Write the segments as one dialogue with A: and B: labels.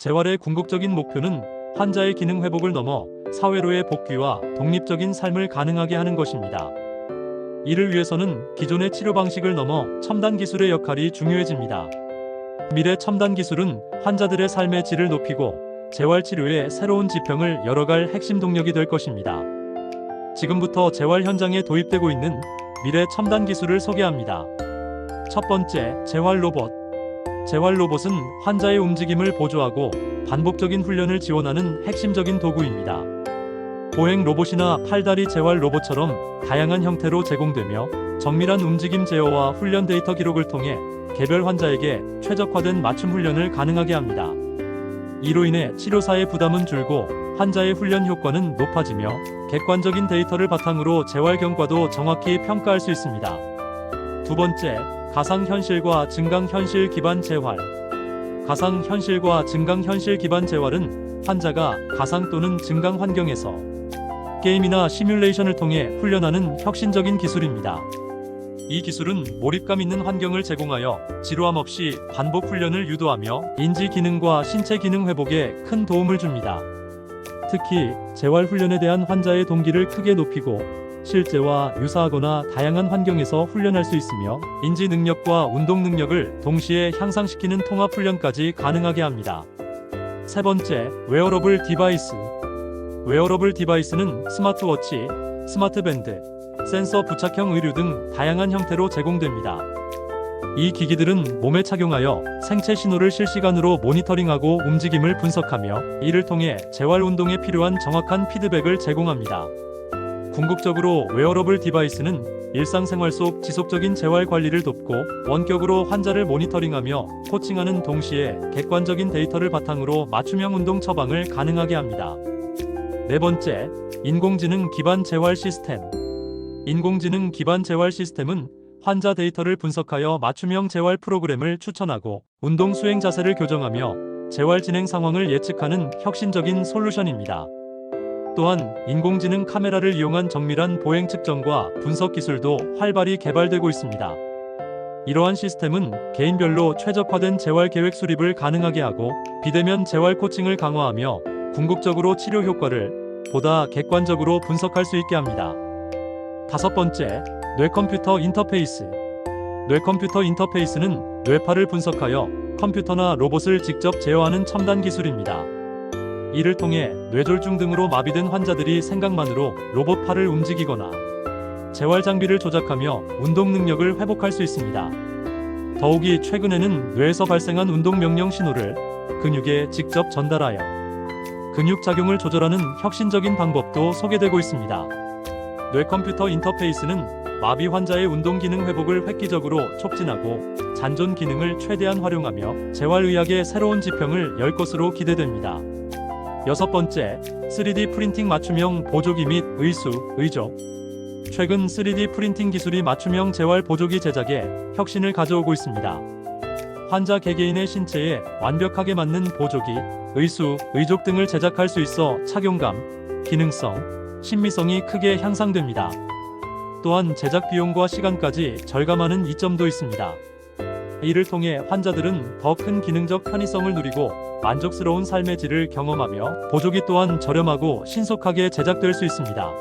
A: 재활의 궁극적인 목표는 환자의 기능 회복을 넘어 사회로의 복귀와 독립적인 삶을 가능하게 하는 것입니다. 이를 위해서는 기존의 치료 방식을 넘어 첨단 기술의 역할이 중요해집니다. 미래 첨단 기술은 환자들의 삶의 질을 높이고 재활치료의 새로운 지평을 열어갈 핵심 동력이 될 것입니다. 지금부터 재활 현장에 도입되고 있는 미래 첨단 기술을 소개합니다. 첫 번째, 재활 로봇. 재활 로봇은 환자의 움직임을 보조하고 반복적인 훈련을 지원하는 핵심적인 도구입니다. 보행 로봇이나 팔다리 재활 로봇처럼 다양한 형태로 제공되며 정밀한 움직임 제어와 훈련 데이터 기록을 통해 개별 환자에게 최적화된 맞춤 훈련을 가능하게 합니다. 이로 인해 치료사의 부담은 줄고 환자의 훈련 효과는 높아지며 객관적인 데이터를 바탕으로 재활 경과도 정확히 평가할 수 있습니다. 두 번째, 가상현실과 증강현실 기반 재활. 가상현실과 증강현실 기반 재활은 환자가 가상 또는 증강 환경에서 게임이나 시뮬레이션을 통해 훈련하는 혁신적인 기술입니다. 이 기술은 몰입감 있는 환경을 제공하여 지루함 없이 반복 훈련을 유도하며 인지 기능과 신체 기능 회복에 큰 도움을 줍니다. 특히 재활 훈련에 대한 환자의 동기를 크게 높이고 실제와 유사하거나 다양한 환경에서 훈련할 수 있으며 인지 능력과 운동 능력을 동시에 향상시키는 통합 훈련까지 가능하게 합니다. 세 번째, 웨어러블 디바이스. 웨어러블 디바이스는 스마트워치, 스마트밴드, 센서 부착형 의류 등 다양한 형태로 제공됩니다. 이 기기들은 몸에 착용하여 생체 신호를 실시간으로 모니터링하고 움직임을 분석하며 이를 통해 재활 운동에 필요한 정확한 피드백을 제공합니다. 궁극적으로 웨어러블 디바이스는 일상생활 속 지속적인 재활 관리를 돕고 원격으로 환자를 모니터링하며 코칭하는 동시에 객관적인 데이터를 바탕으로 맞춤형 운동 처방을 가능하게 합니다. 네 번째, 인공지능 기반 재활 시스템. 인공지능 기반 재활 시스템은 환자 데이터를 분석하여 맞춤형 재활 프로그램을 추천하고 운동 수행 자세를 교정하며 재활 진행 상황을 예측하는 혁신적인 솔루션입니다. 또한 인공지능 카메라를 이용한 정밀한 보행 측정과 분석 기술도 활발히 개발되고 있습니다. 이러한 시스템은 개인별로 최적화된 재활 계획 수립을 가능하게 하고 비대면 재활 코칭을 강화하며 궁극적으로 치료 효과를 보다 객관적으로 분석할 수 있게 합니다. 다섯 번째, 뇌컴퓨터 인터페이스. 뇌컴퓨터 인터페이스는 뇌파를 분석하여 컴퓨터나 로봇을 직접 제어하는 첨단 기술입니다. 이를 통해 뇌졸중 등으로 마비된 환자들이 생각만으로 로봇팔을 움직이거나 재활 장비를 조작하며 운동 능력을 회복할 수 있습니다. 더욱이 최근에는 뇌에서 발생한 운동 명령 신호를 근육에 직접 전달하여 근육 작용을 조절하는 혁신적인 방법도 소개되고 있습니다. 뇌컴퓨터 인터페이스는 마비 환자의 운동 기능 회복을 획기적으로 촉진하고 잔존 기능을 최대한 활용하며 재활의학의 새로운 지평을 열 것으로 기대됩니다. 여섯 번째, 3D 프린팅 맞춤형 보조기 및 의수, 의조. 최근 3D 프린팅 기술이 맞춤형 재활 보조기 제작에 혁신을 가져오고 있습니다. 환자 개개인의 신체에 완벽하게 맞는 보조기, 의수, 의족 등을 제작할 수 있어 착용감, 기능성, 신미성이 크게 향상됩니다. 또한 제작 비용과 시간까지 절감하는 이점도 있습니다. 이를 통해 환자들은 더 큰 기능적 편의성을 누리고 만족스러운 삶의 질을 경험하며 보조기 또한 저렴하고 신속하게 제작될 수 있습니다.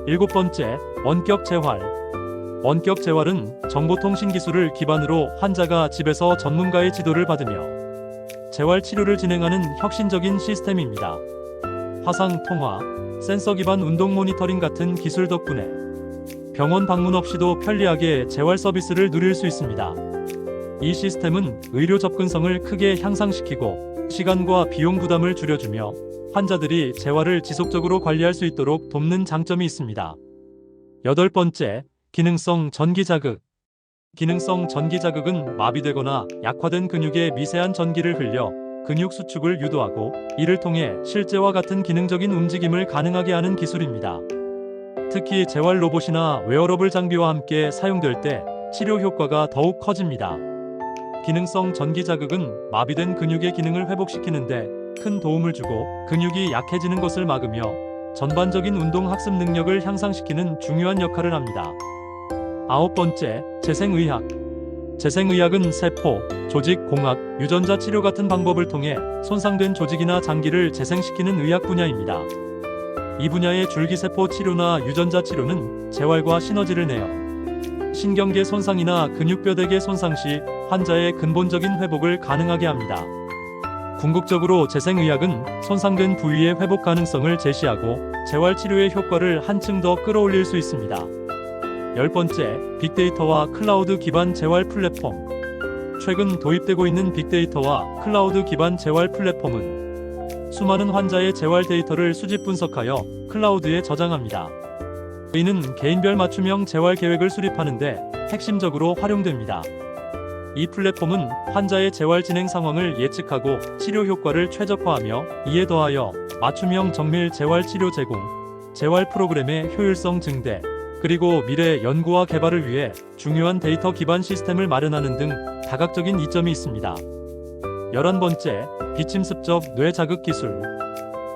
A: 일곱 번째, 원격 재활. 원격 재활은 정보통신 기술을 기반으로 환자가 집에서 전문가의 지도를 받으며 재활 치료를 진행하는 혁신적인 시스템입니다. 화상 통화, 센서 기반 운동 모니터링 같은 기술 덕분에 병원 방문 없이도 편리하게 재활 서비스를 누릴 수 있습니다. 이 시스템은 의료 접근성을 크게 향상시키고 시간과 비용 부담을 줄여주며 환자들이 재활을 지속적으로 관리할 수 있도록 돕는 장점이 있습니다. 여덟 번째, 기능성 전기 자극. 기능성 전기 자극은 마비되거나 약화된 근육에 미세한 전기를 흘려 근육 수축을 유도하고 이를 통해 실제와 같은 기능적인 움직임을 가능하게 하는 기술입니다. 특히 재활 로봇이나 웨어러블 장비와 함께 사용될 때 치료 효과가 더욱 커집니다. 기능성 전기 자극은 마비된 근육의 기능을 회복시키는데 큰 도움을 주고 근육이 약해지는 것을 막으며 전반적인 운동 학습 능력을 향상시키는 중요한 역할을 합니다. 아홉 번째, 재생의학. 재생의학은 세포, 조직, 공학, 유전자 치료 같은 방법을 통해 손상된 조직이나 장기를 재생시키는 의학 분야입니다. 이 분야의 줄기세포 치료나 유전자 치료는 재활과 시너지를 내어 신경계 손상이나 근육뼈대개 손상 시 환자의 근본적인 회복을 가능하게 합니다. 궁극적으로 재생의학은 손상된 부위의 회복 가능성을 제시하고 재활치료의 효과를 한층 더 끌어올릴 수 있습니다. 10번째, 빅데이터와 클라우드 기반 재활 플랫폼. 최근 도입되고 있는 빅데이터와 클라우드 기반 재활 플랫폼은 수많은 환자의 재활 데이터를 수집 분석하여 클라우드에 저장합니다. 이는 개인별 맞춤형 재활 계획을 수립하는 데 핵심적으로 활용됩니다. 이 플랫폼은 환자의 재활 진행 상황을 예측하고 치료 효과를 최적화하며, 이에 더하여 맞춤형 정밀 재활 치료 제공, 재활 프로그램의 효율성 증대, 그리고 미래 연구와 개발을 위해 중요한 데이터 기반 시스템을 마련하는 등 다각적인 이점이 있습니다. 11번째, 비침습적 뇌 자극 기술.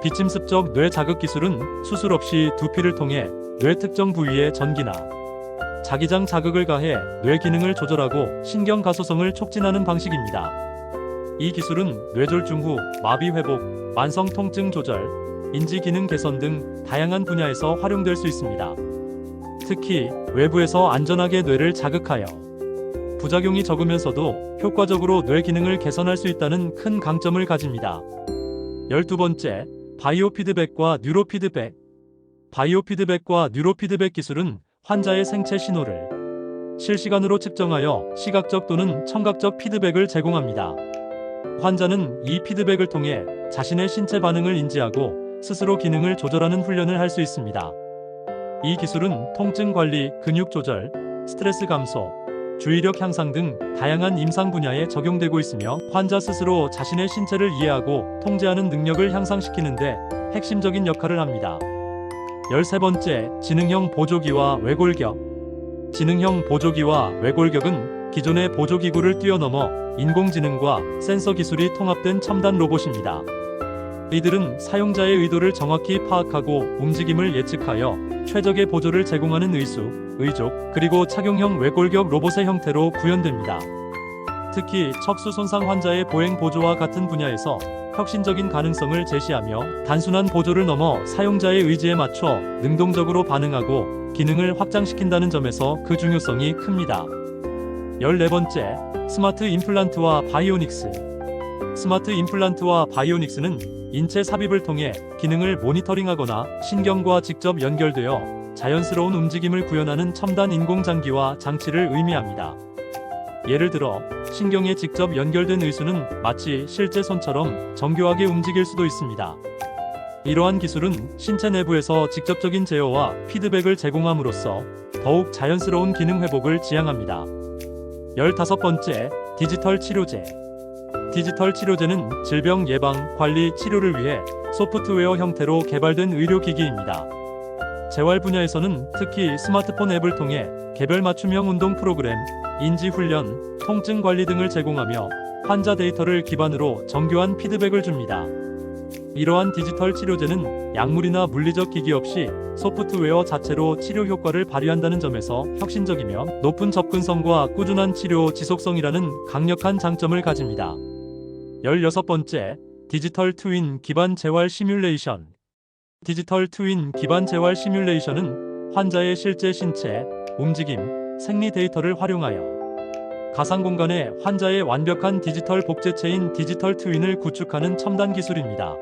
A: 비침습적 뇌 자극 기술은 수술 없이 두피를 통해 뇌 특정 부위에 전기나 자기장 자극을 가해 뇌 기능을 조절하고 신경 가소성을 촉진하는 방식입니다. 이 기술은 뇌졸중 후 마비 회복, 만성 통증 조절, 인지 기능 개선 등 다양한 분야에서 활용될 수 있습니다. 특히 외부에서 안전하게 뇌를 자극하여 부작용이 적으면서도 효과적으로 뇌 기능을 개선할 수 있다는 큰 강점을 가집니다. 12번째, 바이오 피드백과 뉴로 피드백. 바이오 피드백과 뉴로 피드백 기술은 환자의 생체 신호를 실시간으로 측정하여 시각적 또는 청각적 피드백을 제공합니다. 환자는 이 피드백을 통해 자신의 신체 반응을 인지하고 스스로 기능을 조절하는 훈련을 할 수 있습니다. 이 기술은 통증 관리, 근육 조절, 스트레스 감소, 주의력 향상 등 다양한 임상 분야에 적용되고 있으며, 환자 스스로 자신의 신체를 이해하고 통제하는 능력을 향상시키는 데 핵심적인 역할을 합니다. 13번째, 지능형 보조기와 외골격. 지능형 보조기와 외골격은 기존의 보조기구를 뛰어넘어 인공지능과 센서 기술이 통합된 첨단 로봇입니다. 이들은 사용자의 의도를 정확히 파악하고 움직임을 예측하여 최적의 보조를 제공하는 의수, 의족, 그리고 착용형 외골격 로봇의 형태로 구현됩니다. 특히 척수 손상 환자의 보행 보조와 같은 분야에서 혁신적인 가능성을 제시하며, 단순한 보조를 넘어 사용자의 의지에 맞춰 능동적으로 반응하고 기능을 확장시킨다는 점에서 그 중요성이 큽니다. 14번째, 스마트 임플란트와 바이오닉스. 스마트 임플란트와 바이오닉스는 인체 삽입을 통해 기능을 모니터링하거나 신경과 직접 연결되어 자연스러운 움직임을 구현하는 첨단 인공장기와 장치를 의미합니다. 예를 들어 신경에 직접 연결된 의수는 마치 실제 손처럼 정교하게 움직일 수도 있습니다. 이러한 기술은 신체 내부에서 직접적인 제어와 피드백을 제공함으로써 더욱 자연스러운 기능 회복을 지향합니다. 15번째, 디지털 치료제. 디지털 치료제는 질병 예방, 관리, 치료를 위해 소프트웨어 형태로 개발된 의료기기입니다. 재활 분야에서는 특히 스마트폰 앱을 통해 개별 맞춤형 운동 프로그램, 인지 훈련, 통증 관리 등을 제공하며 환자 데이터를 기반으로 정교한 피드백을 줍니다. 이러한 디지털 치료제는 약물이나 물리적 기기 없이 소프트웨어 자체로 치료 효과를 발휘한다는 점에서 혁신적이며, 높은 접근성과 꾸준한 치료 지속성이라는 강력한 장점을 가집니다. 16번째, 디지털 트윈 기반 재활 시뮬레이션. 디지털 트윈 기반 재활 시뮬레이션은 환자의 실제 신체, 움직임, 생리 데이터를 활용하여 가상 공간에 환자의 완벽한 디지털 복제체인 디지털 트윈을 구축하는 첨단 기술입니다.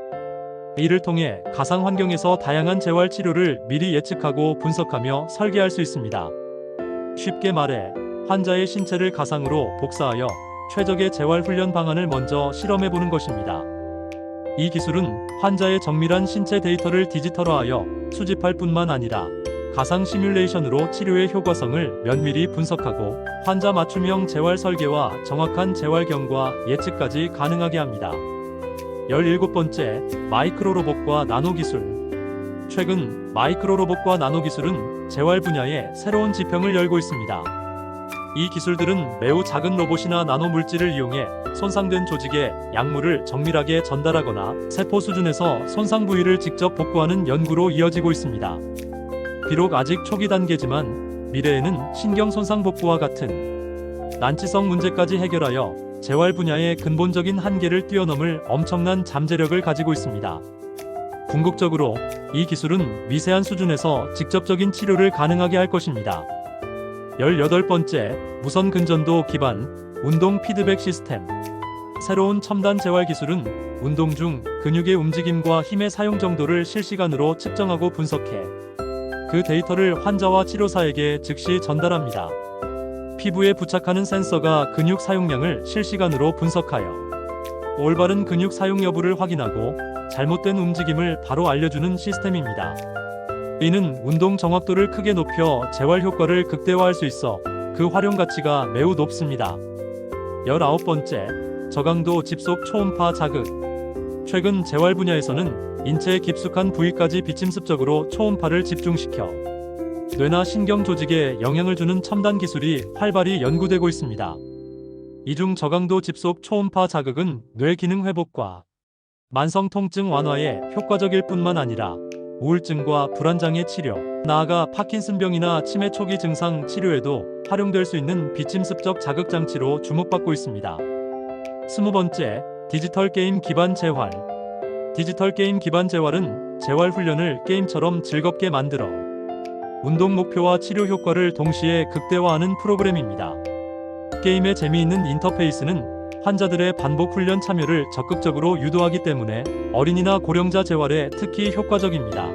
A: 이를 통해 가상 환경에서 다양한 재활 치료를 미리 예측하고 분석하며 설계할 수 있습니다. 쉽게 말해 환자의 신체를 가상으로 복사하여 최적의 재활 훈련 방안을 먼저 실험해보는 것입니다. 이 기술은 환자의 정밀한 신체 데이터를 디지털화하여 수집할 뿐만 아니라 가상 시뮬레이션으로 치료의 효과성을 면밀히 분석하고 환자 맞춤형 재활 설계와 정확한 재활 경과 예측까지 가능하게 합니다. 17번째, 마이크로 로봇과 나노 기술. 최근 마이크로 로봇과 나노 기술은 재활 분야에 새로운 지평을 열고 있습니다. 이 기술들은 매우 작은 로봇이나 나노 물질을 이용해 손상된 조직에 약물을 정밀하게 전달하거나 세포 수준에서 손상 부위를 직접 복구하는 연구로 이어지고 있습니다. 비록 아직 초기 단계지만 미래에는 신경 손상 복구와 같은 난치성 문제까지 해결하여 재활 분야의 근본적인 한계를 뛰어넘을 엄청난 잠재력을 가지고 있습니다. 궁극적으로 이 기술은 미세한 수준에서 직접적인 치료를 가능하게 할 것입니다. 18번째, 무선 근전도 기반 운동 피드백 시스템. 새로운 첨단 재활 기술은 운동 중 근육의 움직임과 힘의 사용 정도를 실시간으로 측정하고 분석해 그 데이터를 환자와 치료사에게 즉시 전달합니다. 피부에 부착하는 센서가 근육 사용량을 실시간으로 분석하여 올바른 근육 사용 여부를 확인하고 잘못된 움직임을 바로 알려주는 시스템입니다. 이는 운동 정확도를 크게 높여 재활 효과를 극대화할 수 있어 그 활용 가치가 매우 높습니다. 19번째, 저강도 집속 초음파 자극. 최근 재활 분야에서는 인체의 깊숙한 부위까지 비침습적으로 초음파를 집중시켜 뇌나 신경 조직에 영향을 주는 첨단 기술이 활발히 연구되고 있습니다. 이 중 저강도 집속 초음파 자극은 뇌 기능 회복과 만성 통증 완화에 효과적일 뿐만 아니라 우울증과 불안장애 치료, 나아가 파킨슨병이나 치매 초기 증상 치료에도 활용될 수 있는 비침습적 자극 장치로 주목받고 있습니다. 20번째, 디지털 게임 기반 재활. 디지털 게임 기반 재활은 재활 훈련을 게임처럼 즐겁게 만들어 운동 목표와 치료 효과를 동시에 극대화하는 프로그램입니다. 게임의 재미있는 인터페이스는 환자들의 반복 훈련 참여를 적극적으로 유도하기 때문에 어린이나 고령자 재활에 특히 효과적입니다.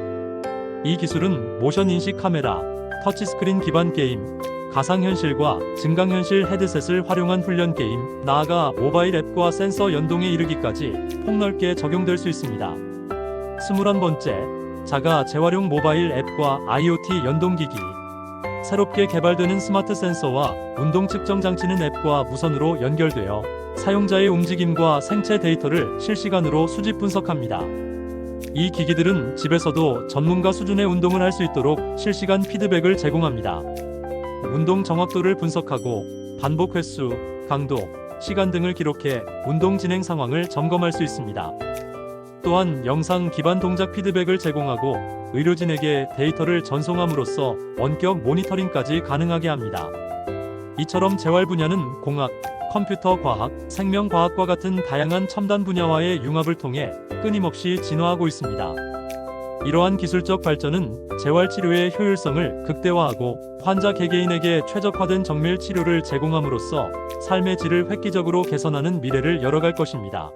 A: 이 기술은 모션 인식 카메라, 터치스크린 기반 게임, 가상현실과 증강현실 헤드셋을 활용한 훈련 게임, 나아가 모바일 앱과 센서 연동에 이르기까지 폭넓게 적용될 수 있습니다. 21번째, 자가 재활용 모바일 앱과 IoT 연동기기. 새롭게 개발되는 스마트 센서와 운동 측정 장치는 앱과 무선으로 연결되어 사용자의 움직임과 생체 데이터를 실시간으로 수집 분석합니다. 이 기기들은 집에서도 전문가 수준의 운동을 할 수 있도록 실시간 피드백을 제공합니다. 운동 정확도를 분석하고 반복 횟수, 강도, 시간 등을 기록해 운동 진행 상황을 점검할 수 있습니다. 또한 영상 기반 동작 피드백을 제공하고 의료진에게 데이터를 전송함으로써 원격 모니터링까지 가능하게 합니다. 이처럼 재활 분야는 공학, 컴퓨터 과학, 생명과학과 같은 다양한 첨단 분야와의 융합을 통해 끊임없이 진화하고 있습니다. 이러한 기술적 발전은 재활 치료의 효율성을 극대화하고 환자 개개인에게 최적화된 정밀 치료를 제공함으로써 삶의 질을 획기적으로 개선하는 미래를 열어갈 것입니다.